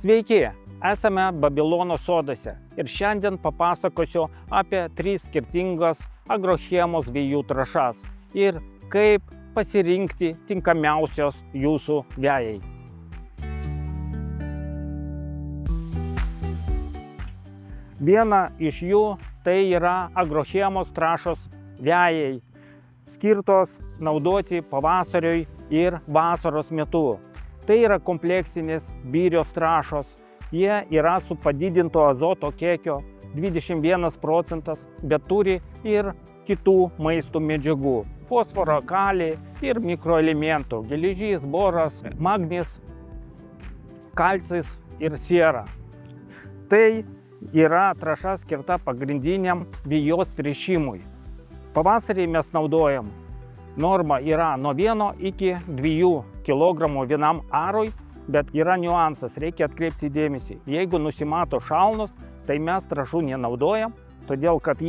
Sveiki, esame Babilono soduose ir šiandien papasakosiu apie 3 skirtingas agrochemos vejų trąšas ir kaip pasirinkti tinkamiausios jūsų vejai. Viena iš jų tai yra agrochemos trąšos vejai, skirtos naudoti pavasariui ir vasaros metu. Tai yra kompleksinės birios trąšos. Jie yra su padidinto azoto kiekio 21%, bet turi ir kitų maisto medžiagų – fosforo, kalį ir mikroelementų – geležis, boras, magnis, kalcis ir siera. Tai yra trąša skirta pagrindiniam vejos tręšimui. Pavasarį mes naudojam. Norma yra nuo 1 iki 2 kg vienam arui, bet yra niuansas, reikia atkreipti dėmesį. Jeigu nusimato šalnos, tai mes trąšų nenaudojam, todėl kad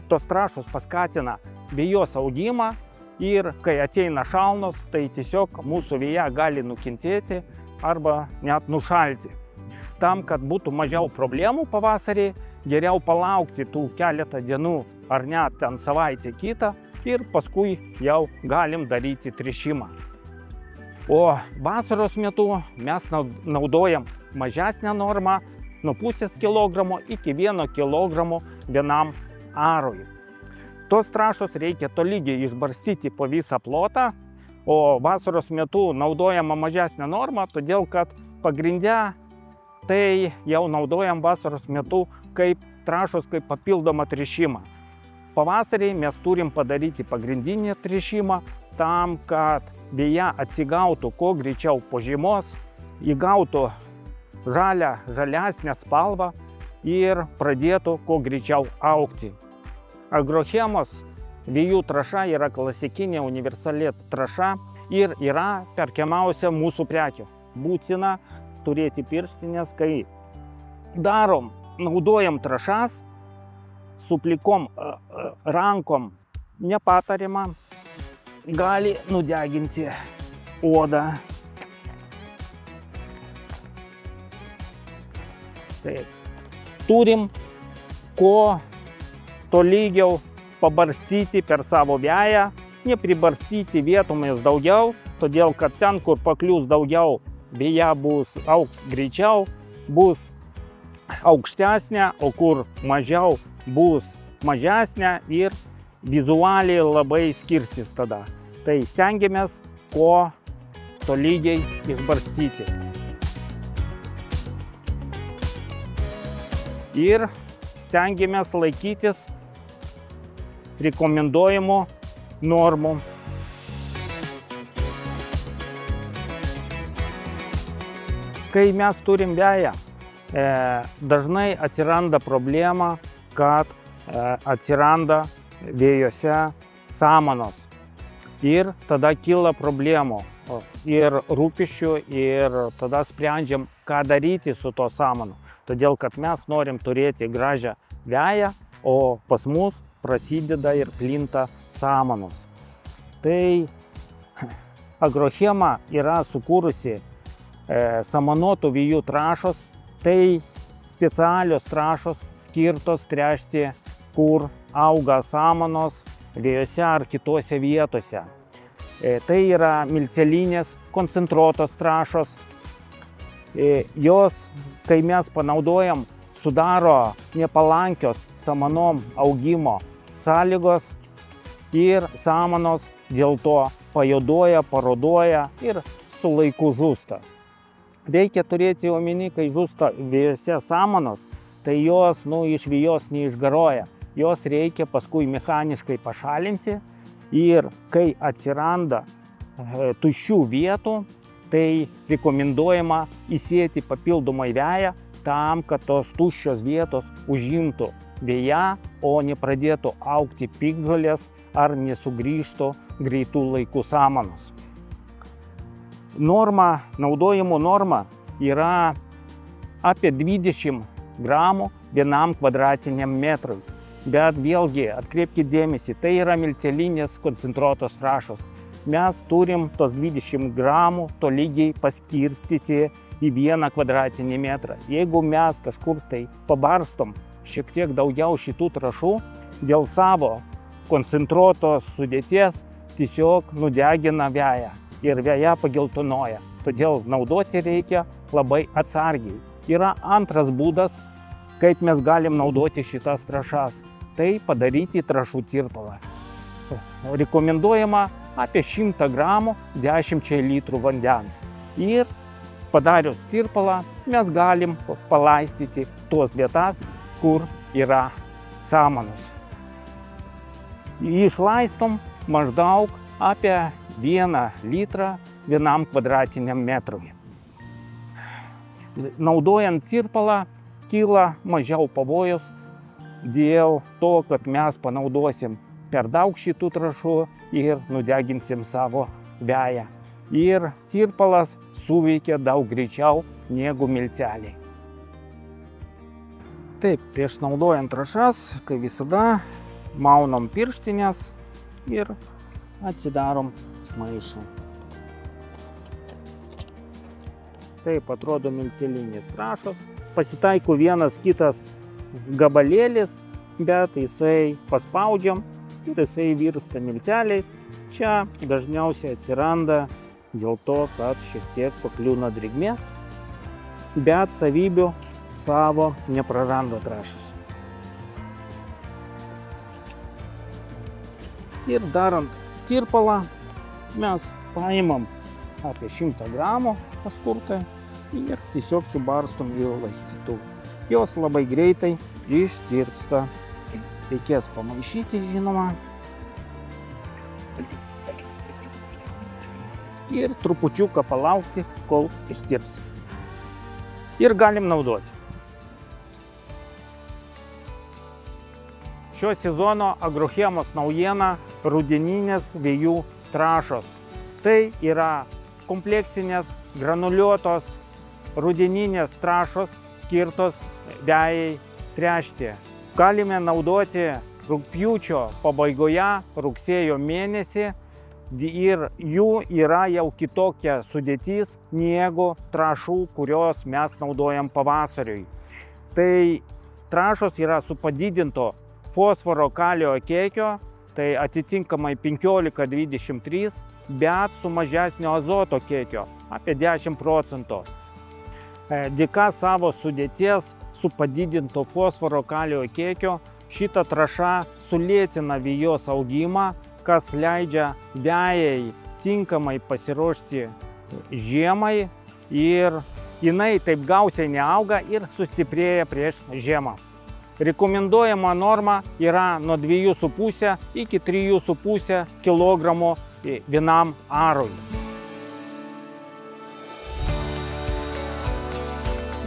tos trąšos paskatina vejos augimą ir kai ateina šalnos, tai tiesiog mūsų veja gali nukentėti arba net nušalti. Tam, kad būtų mažiau problemų pavasarį, geriau palaukti tų keletą dienų ar net ten savaitę kitą ir paskui jau galim daryti tręšimą. O vasaros metu mes naudojam mažesnę normą nuo pusės kilogramo iki 1 kg vienam arui. Tos trąšos reikia tolygiai išbarstyti po visą plotą, o vasaros metu naudojama mažesnė norma, todėl kad pagrinde tai jau naudojam vasaros metu kaip trąšos, kaip papildomą tręšimą. Pavasarį mes turim padaryti pagrindinį tręšimą tam, kad veja atsigautų kuo greičiau po žiemos, įgautų žalesnę spalvą ir pradėtų kuo greičiau augti. Agrochemos vejų trąša yra klasikinė universali trąša ir yra perkiamiausia mūsų prekių. Būtina turėti pirštinės, kai naudojam trąšas, su plikom rankom nepatariama, gali nudeginti odą. Taip. Turim kuo tolygiau pabarstyti per savo veją, nepribarstyti vietomis daugiau, todėl kad ten, kur paklius daugiau, veja augs greičiau, bus aukštesnė, o kur mažiau bus mažesnė ir vizualiai labai skirsis tada. Tai stengiamės kuo tolygiai išbarstyti. Ir stengiamės laikytis rekomenduojamų normų. Kai mes turim veją, dažnai atsiranda problema, kad atsiranda vėjose samanos. Ir tada kyla problemų ir rūpesčių ir tada sprendžiam, ką daryti su to samanu. Todėl, kad mes norim turėti gražią veją, o pas mus prasideda ir plinta samanos. Tai agrochema yra sukūrusi samanuotų vejų trąšos, tai specialios trąšos skirtos tręšti, kur auga samanos vejose ar kitose vietose. Tai yra milcelinės koncentruotos trąšos. Jos, kai mes panaudojam, sudaro nepalankios samanom augimo sąlygos ir samanos dėl to pajuoduoja, paroduoja ir su laiku žūsta. Reikia turėti omeny, kai žūsta vejose samanos, tai jos iš vejos neišgaruoja. Jos reikia paskui mechaniškai pašalinti ir kai atsiranda tuščių vietų, tai rekomenduojama įsėti papildomai veją tam, kad tos tuščios vietos užimtų veja, o nepradėtų augti piktžolės ar nesugrįžtų greitų laikų samanos. Naudojimo norma yra apie 20 gramų vienam kvadratiniam metrui. Bet vėlgi atkreipkite dėmesį, tai yra milcelinės koncentruotos trąšos. Mes turim tos 20 gramų tolygiai paskirstyti į 1 kvadratinį metrą. Jeigu mes kažkur tai pabarstom šiek tiek daugiau šitų trąšų, dėl savo koncentruotos sudėties tiesiog nudegina veją ir veja pageltonuoja. Todėl naudoti reikia labai atsargiai. Yra antras būdas, kaip mes galim naudoti šitas trąšas. Tai padaryti trąšų tirpalą. Rekomenduojama apie 100 gramų 10 litrų vandens. Ir padarius tirpalą mes galim palaistyti tuos vietas, kur yra samanos. Išlaistom maždaug apie 1 litrą 1 kvadratiniam metrui. Naudojant tirpalą kyla mažiau pavojus dėl to, kad mes panaudosim per daug šitų trąšų ir nudeginsim savo veją. Ir tirpalas suveikia daug greičiau negu milteliai. Taip, prieš naudojant trąšas, kaip visada, maunam pirštinės ir atsidarom maišą. Taip atrodo miltelinės trąšos. Pasitaiko vienas kitas gabalėlis, bet jisai paspaudžiam ir jisai virsta milteliais. Čia dažniausiai atsiranda dėl to, kad šiek tiek pakliūna drėgmės, bet savybių savo nepraranda trąšos. Ir darant tirpalą mes paimam apie 100 gramų kažkur tai ir tiesiog subarstom į laistytuvą. Jos labai greitai ištirpsta. Reikės pamaišyti, žinoma. Ir trupučiuką palaukti, kol ištirps. Ir galim naudoti. Šio sezono agrochemos naujiena – rudeninės vejų trąšos. Tai yra kompleksinės, granuliuotos rudeninės trąšos skirtos vejai tręšti. Galime naudoti rugpjūčio pabaigoje, rugsėjo mėnesį ir jų yra jau kitokia sudėtis negu trąšų, kurios mes naudojam pavasariui. Tai trąšos yra su padidinto fosforo kalio kiekio, tai atitinkamai 15-23, bet su mažesnio azoto kiekio, apie 10%. Dėka savo sudėties su padidinto fosforo kalio kiekio šita trąša sulėtina vejos augimą, kas leidžia vejai tinkamai pasiruošti žiemai ir jinai taip gausiai neauga ir sustiprėja prieš žiemą. Rekomenduojama norma yra nuo 2,5 iki 3,5 kg vienam arui.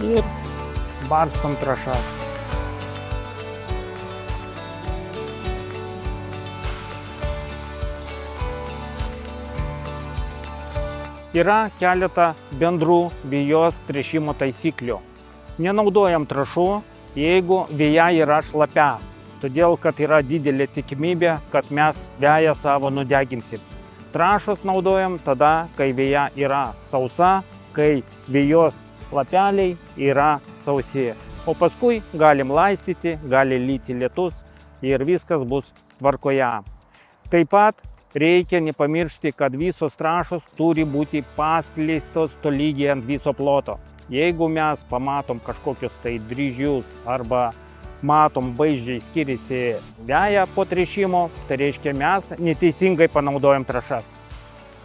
Ir barstom trąšas. Yra keletą bendrų vejos tręšimo taisyklių. Nenaudojam trąšų, jeigu veja yra šlapia, todėl kad yra didelė tikimybė, kad mes veją savo nudeginsim. Trąšos naudojam tada, kai veja yra sausa, kai vejos lapeliai yra sausi. O paskui galim laistyti, gali lyti lietus ir viskas bus tvarkoje. Taip pat reikia nepamiršti, kad visos trąšos turi būti paskleistos tolygiai ant viso ploto. Jeigu mes pamatom kažkokius tai dryžius arba matom vaizdžiai skiriasi veja po tręšimo, tai reiškia mes neteisingai panaudojam trąšas.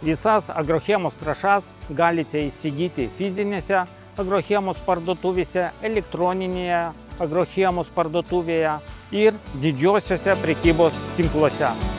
Visas agrochemos trąšas galite įsigyti fizinėse agrochemos parduotuvėse, elektroninėje agrochemos parduotuvėje ir didžiosiuose prekybos tinkluose.